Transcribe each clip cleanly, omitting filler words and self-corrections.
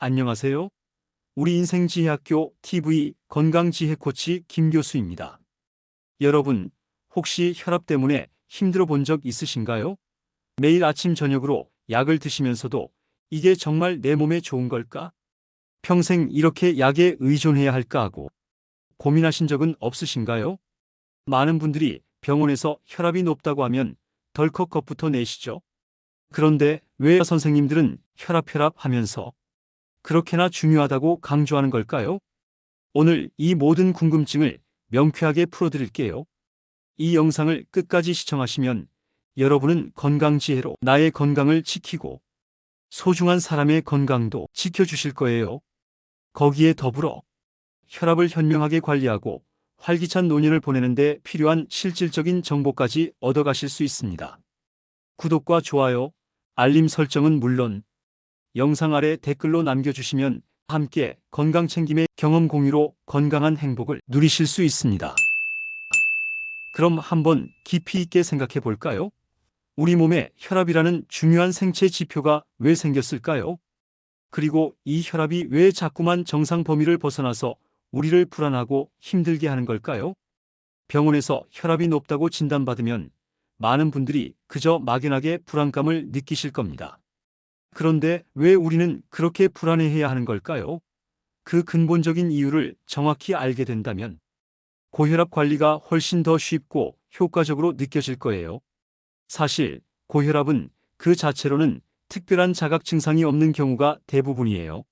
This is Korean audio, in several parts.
안녕하세요. 우리 인생지혜학교 TV 건강지혜 코치 김 교수입니다. 여러분, 혹시 혈압 때문에 힘들어 본 적 있으신가요? 매일 아침 저녁으로 약을 드시면서도 이게 정말 내 몸에 좋은 걸까? 평생 이렇게 약에 의존해야 할까 하고 고민하신 적은 없으신가요? 많은 분들이 병원에서 혈압이 높다고 하면 덜컥 겁부터 내시죠. 그런데 왜 선생님들은 혈압 하면서 그렇게나 중요하다고 강조하는 걸까요? 오늘 이 모든 궁금증을 명쾌하게 풀어드릴게요. 이 영상을 끝까지 시청하시면 여러분은 건강지혜로 나의 건강을 지키고 소중한 사람의 건강도 지켜주실 거예요. 거기에 더불어 혈압을 현명하게 관리하고 활기찬 노년을 보내는데 필요한 실질적인 정보까지 얻어가실 수 있습니다. 구독과 좋아요, 알림 설정은 물론 영상 아래 댓글로 남겨주시면 함께 건강 챙김의 경험 공유로 건강한 행복을 누리실 수 있습니다. 그럼 한번 깊이 있게 생각해 볼까요? 우리 몸에 혈압이라는 중요한 생체 지표가 왜 생겼을까요? 그리고 이 혈압이 왜 자꾸만 정상 범위를 벗어나서 우리를 불안하고 힘들게 하는 걸까요? 병원에서 혈압이 높다고 진단받으면 많은 분들이 그저 막연하게 불안감을 느끼실 겁니다. 그런데 왜 우리는 그렇게 불안해해야 하는 걸까요? 그 근본적인 이유를 정확히 알게 된다면 고혈압 관리가 훨씬 더 쉽고 효과적으로 느껴질 거예요. 사실 고혈압은 그 자체로는 특별한 자각 증상이 없는 경우가 대부분이에요.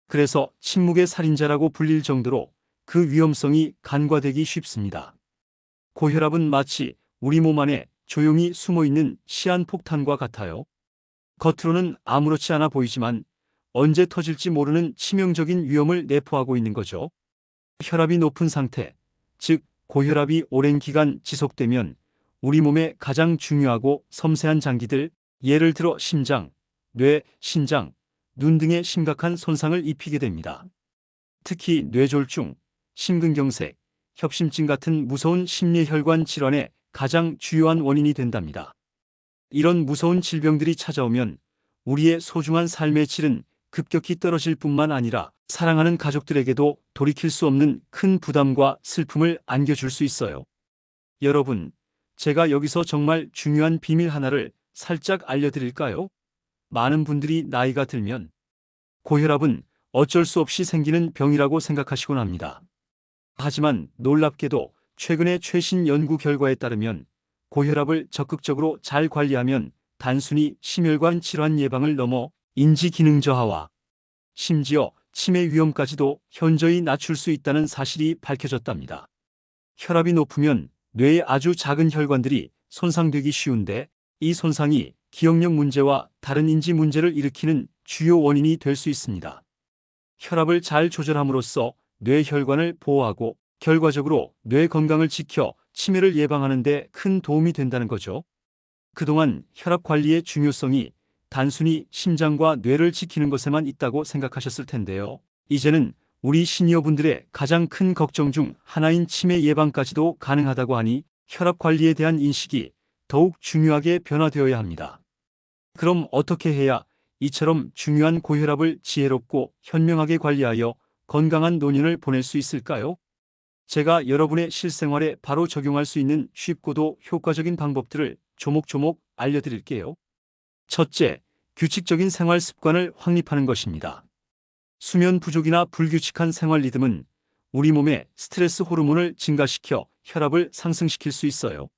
그래서 침묵의 살인자라고 불릴 정도로 그 위험성이 간과되기 쉽습니다. 고혈압은 마치 우리 몸 안에 조용히 숨어있는 시한폭탄과 같아요. 겉으로는 아무렇지 않아 보이지만 언제 터질지 모르는 치명적인 위험을 내포하고 있는 거죠. 혈압이 높은 상태, 즉 고혈압이 오랜 기간 지속되면 우리 몸의 가장 중요하고 섬세한 장기들, 예를 들어 심장, 뇌, 신장, 눈 등에 심각한 손상을 입히게 됩니다. 특히 뇌졸중, 심근경색, 협심증 같은 무서운 심뇌혈관 질환의 가장 주요한 원인이 된답니다. 이런 무서운 질병들이 찾아오면 우리의 소중한 삶의 질은 급격히 떨어질 뿐만 아니라 사랑하는 가족들에게도 돌이킬 수 없는 큰 부담과 슬픔을 안겨줄 수 있어요. 여러분, 제가 여기서 정말 중요한 비밀 하나를 살짝 알려드릴까요? 많은 분들이 나이가 들면 고혈압은 어쩔 수 없이 생기는 병이라고 생각하시곤 합니다. 하지만 놀랍게도 최근의 최신 연구 결과에 따르면 고혈압을 적극적으로 잘 관리하면 단순히 심혈관 질환 예방을 넘어 인지 기능 저하와 심지어 치매 위험까지도 현저히 낮출 수 있다는 사실이 밝혀졌답니다. 혈압이 높으면 뇌의 아주 작은 혈관들이 손상되기 쉬운데 이 손상이 기억력 문제와 다른 인지 문제를 일으키는 주요 원인이 될 수 있습니다. 혈압을 잘 조절함으로써 뇌 혈관을 보호하고 결과적으로 뇌 건강을 지켜 치매를 예방하는 데 큰 도움이 된다는 거죠. 그동안 혈압 관리의 중요성이 단순히 심장과 뇌를 지키는 것에만 있다고 생각하셨을 텐데요. 이제는 우리 시니어분들의 가장 큰 걱정 중 하나인 치매 예방까지도 가능하다고 하니 혈압 관리에 대한 인식이 더욱 중요하게 변화되어야 합니다. 그럼 어떻게 해야 이처럼 중요한 고혈압을 지혜롭고 현명하게 관리하여 건강한 노년을 보낼 수 있을까요? 제가 여러분의 실생활에 바로 적용할 수 있는 쉽고도 효과적인 방법들을 조목조목 알려드릴게요. 첫째, 규칙적인 생활 습관을 확립하는 것입니다. 수면 부족이나 불규칙한 생활 리듬은 우리 몸의 스트레스 호르몬을 증가시켜 혈압을 상승시킬 수 있어요.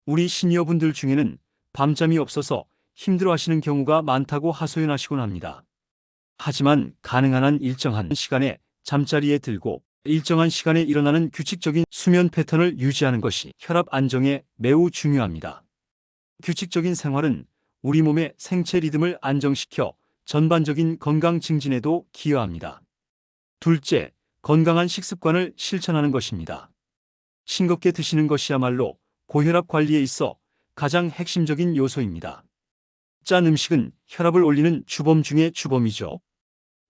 우리 시니어분들 중에는 밤잠이 없어서 힘들어하시는 경우가 많다고 하소연하시곤 합니다. 하지만 가능한 한 일정한 시간에 잠자리에 들고 일정한 시간에 일어나는 규칙적인 수면 패턴을 유지하는 것이 혈압 안정에 매우 중요합니다. 규칙적인 생활은 우리 몸의 생체 리듬을 안정시켜 전반적인 건강 증진에도 기여합니다. 둘째, 건강한 식습관을 실천하는 것입니다. 싱겁게 드시는 것이야말로 고혈압 관리에 있어 가장 핵심적인 요소입니다. 짠 음식은 혈압을 올리는 주범 중의 주범이죠.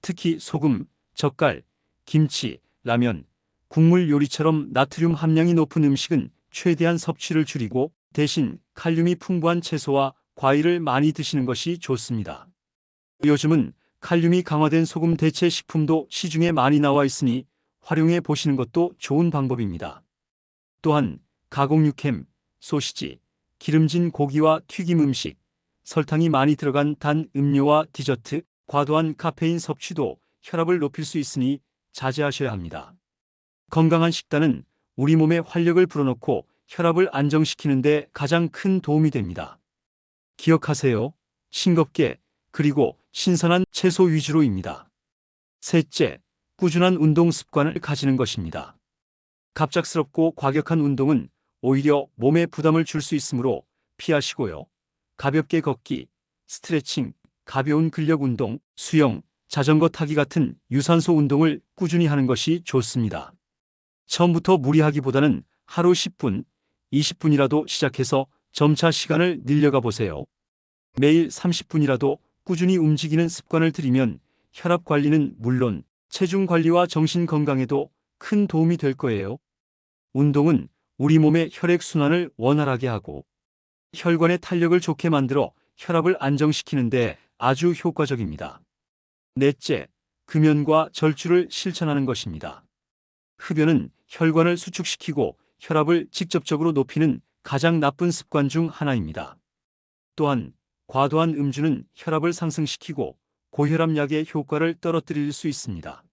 특히 소금, 젓갈, 김치, 라면, 국물 요리처럼 나트륨 함량이 높은 음식은 최대한 섭취를 줄이고 대신 칼륨이 풍부한 채소와 과일을 많이 드시는 것이 좋습니다. 요즘은 칼륨이 강화된 소금 대체 식품도 시중에 많이 나와 있으니 활용해 보시는 것도 좋은 방법입니다. 또한 가공육햄, 소시지, 기름진 고기와 튀김 음식, 설탕이 많이 들어간 단 음료와 디저트, 과도한 카페인 섭취도 혈압을 높일 수 있으니 자제하셔야 합니다. 건강한 식단은 우리 몸에 활력을 불어넣고 혈압을 안정시키는 데 가장 큰 도움이 됩니다. 기억하세요. 싱겁게 그리고 신선한 채소 위주로입니다. 셋째, 꾸준한 운동 습관을 가지는 것입니다. 갑작스럽고 과격한 운동은 오히려 몸에 부담을 줄 수 있으므로 피하시고요. 가볍게 걷기, 스트레칭, 가벼운 근력 운동, 수영, 자전거 타기 같은 유산소 운동을 꾸준히 하는 것이 좋습니다. 처음부터 무리하기보다는 하루 10분, 20분이라도 시작해서 점차 시간을 늘려가 보세요. 매일 30분이라도 꾸준히 움직이는 습관을 들이면 혈압 관리는 물론 체중 관리와 정신 건강에도 큰 도움이 될 거예요. 운동은 우리 몸의 혈액순환을 원활하게 하고 혈관의 탄력을 좋게 만들어 혈압을 안정시키는데 아주 효과적입니다. 넷째, 금연과 절주를 실천하는 것입니다. 흡연은 혈관을 수축시키고 혈압을 직접적으로 높이는 가장 나쁜 습관 중 하나입니다. 또한 과도한 음주는 혈압을 상승시키고 고혈압약의 효과를 떨어뜨릴 수 있습니다.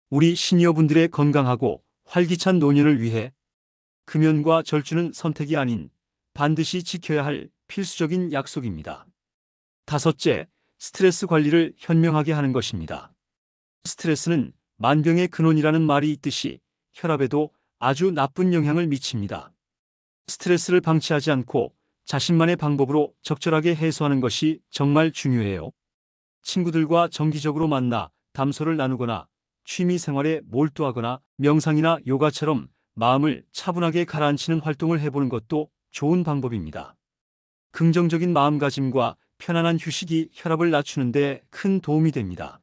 우리 시니어분들의 건강하고 활기찬 노년을 위해 금연과 절주는 선택이 아닌 반드시 지켜야 할 필수적인 약속입니다. 다섯째, 스트레스 관리를 현명하게 하는 것입니다. 스트레스는 만병의 근원이라는 말이 있듯이 혈압에도 아주 나쁜 영향을 미칩니다. 스트레스를 방치하지 않고 자신만의 방법으로 적절하게 해소하는 것이 정말 중요해요. 친구들과 정기적으로 만나 담소를 나누거나 취미 생활에 몰두하거나 명상이나 요가처럼 마음을 차분하게 가라앉히는 활동을 해보는 것도 좋은 방법입니다. 긍정적인 마음가짐과 편안한 휴식이 혈압을 낮추는 데 큰 도움이 됩니다.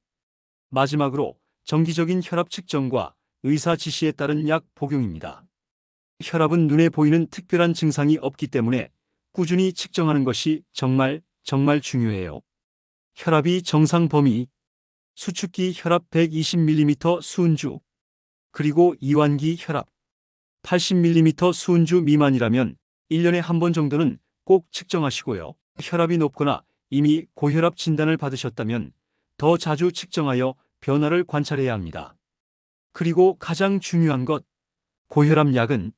마지막으로 정기적인 혈압 측정과 의사 지시에 따른 약 복용입니다. 혈압은 눈에 보이는 특별한 증상이 없기 때문에 꾸준히 측정하는 것이 정말 중요해요. 혈압이 정상 범위, 수축기 혈압 120mm 수은주, 그리고 이완기 혈압 80mm 수은주 미만이라면 1년에 한 번 정도는 꼭 측정하시고요. 혈압이 높거나 이미 고혈압 진단을 받으셨다면 더 자주 측정하여 변화를 관찰해야 합니다. 그리고 가장 중요한 것, 고혈압 약은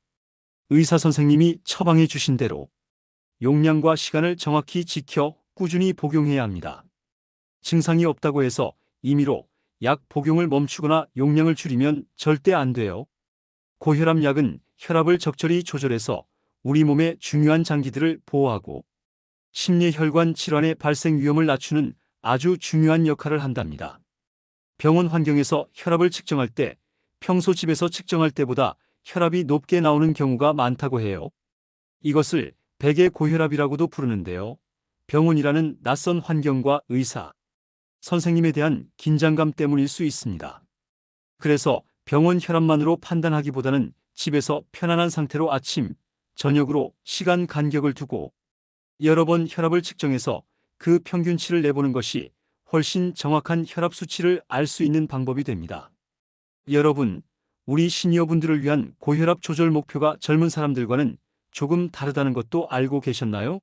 의사 선생님이 처방해 주신 대로 용량과 시간을 정확히 지켜 꾸준히 복용해야 합니다. 증상이 없다고 해서 임의로 약 복용을 멈추거나 용량을 줄이면 절대 안 돼요. 고혈압 약은 혈압을 적절히 조절해서 우리 몸의 중요한 장기들을 보호하고 심뇌혈관 질환의 발생 위험을 낮추는 아주 중요한 역할을 한답니다. 병원 환경에서 혈압을 측정할 때 평소 집에서 측정할 때보다 혈압이 높게 나오는 경우가 많다고 해요. 이것을 백의 고혈압이라고도 부르는데요. 병원이라는 낯선 환경과 의사, 선생님에 대한 긴장감 때문일 수 있습니다. 그래서 병원 혈압만으로 판단하기보다는 집에서 편안한 상태로 아침, 저녁으로 시간 간격을 두고 여러 번 혈압을 측정해서 그 평균치를 내보는 것이 훨씬 정확한 혈압 수치를 알 수 있는 방법이 됩니다. 여러분, 우리 시니어분들을 위한 고혈압 조절 목표가 젊은 사람들과는 조금 다르다는 것도 알고 계셨나요?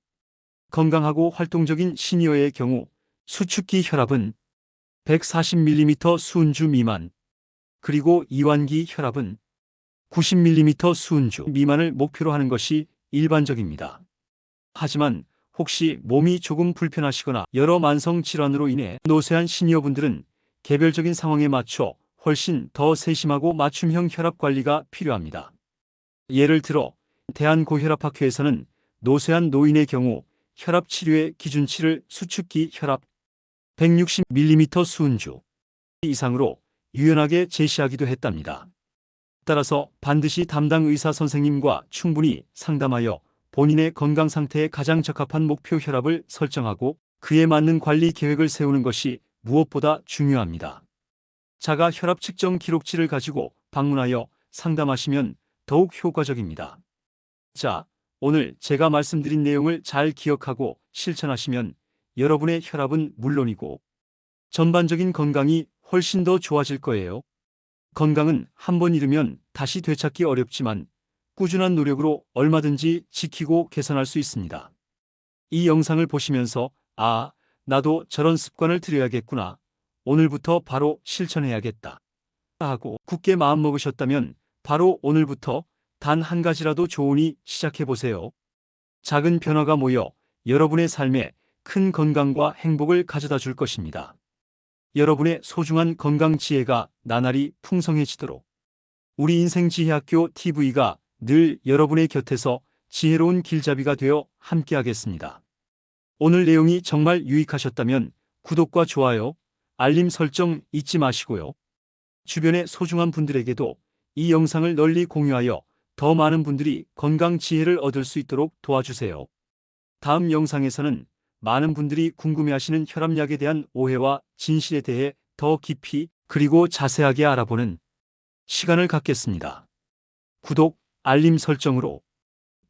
건강하고 활동적인 시니어의 경우 수축기 혈압은 140mm 수은주 미만, 그리고 이완기 혈압은 90mm 수은주 미만을 목표로 하는 것이 일반적입니다. 하지만 혹시 몸이 조금 불편하시거나 여러 만성 질환으로 인해 노쇠한 시니어분들은 개별적인 상황에 맞춰 훨씬 더 세심하고 맞춤형 혈압 관리가 필요합니다. 예를 들어 대한고혈압학회에서는 노쇠한 노인의 경우 혈압 치료의 기준치를 수축기 혈압 160mm 수은주 이상으로 유연하게 제시하기도 했답니다. 따라서 반드시 담당 의사 선생님과 충분히 상담하여 본인의 건강 상태에 가장 적합한 목표 혈압을 설정하고 그에 맞는 관리 계획을 세우는 것이 무엇보다 중요합니다. 자가 혈압 측정 기록지를 가지고 방문하여 상담하시면 더욱 효과적입니다. 자, 오늘 제가 말씀드린 내용을 잘 기억하고 실천하시면 여러분의 혈압은 물론이고 전반적인 건강이 훨씬 더 좋아질 거예요. 건강은 한 번 잃으면 다시 되찾기 어렵지만 꾸준한 노력으로 얼마든지 지키고 개선할 수 있습니다. 이 영상을 보시면서 아, 나도 저런 습관을 들여야겠구나. 오늘부터 바로 실천해야겠다. 하고 굳게 마음먹으셨다면 바로 오늘부터 단 한 가지라도 좋으니 시작해보세요. 작은 변화가 모여 여러분의 삶에 큰 건강과 행복을 가져다 줄 것입니다. 여러분의 소중한 건강 지혜가 나날이 풍성해지도록 우리 인생지혜학교 TV가 늘 여러분의 곁에서 지혜로운 길잡이가 되어 함께하겠습니다. 오늘 내용이 정말 유익하셨다면 구독과 좋아요, 알림 설정 잊지 마시고요. 주변의 소중한 분들에게도 이 영상을 널리 공유하여 더 많은 분들이 건강 지혜를 얻을 수 있도록 도와주세요. 다음 영상에서는 많은 분들이 궁금해하시는 혈압약에 대한 오해와 진실에 대해 더 깊이 그리고 자세하게 알아보는 시간을 갖겠습니다. 구독, 알림 설정으로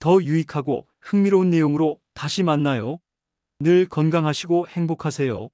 더 유익하고 흥미로운 내용으로 다시 만나요. 늘 건강하시고 행복하세요.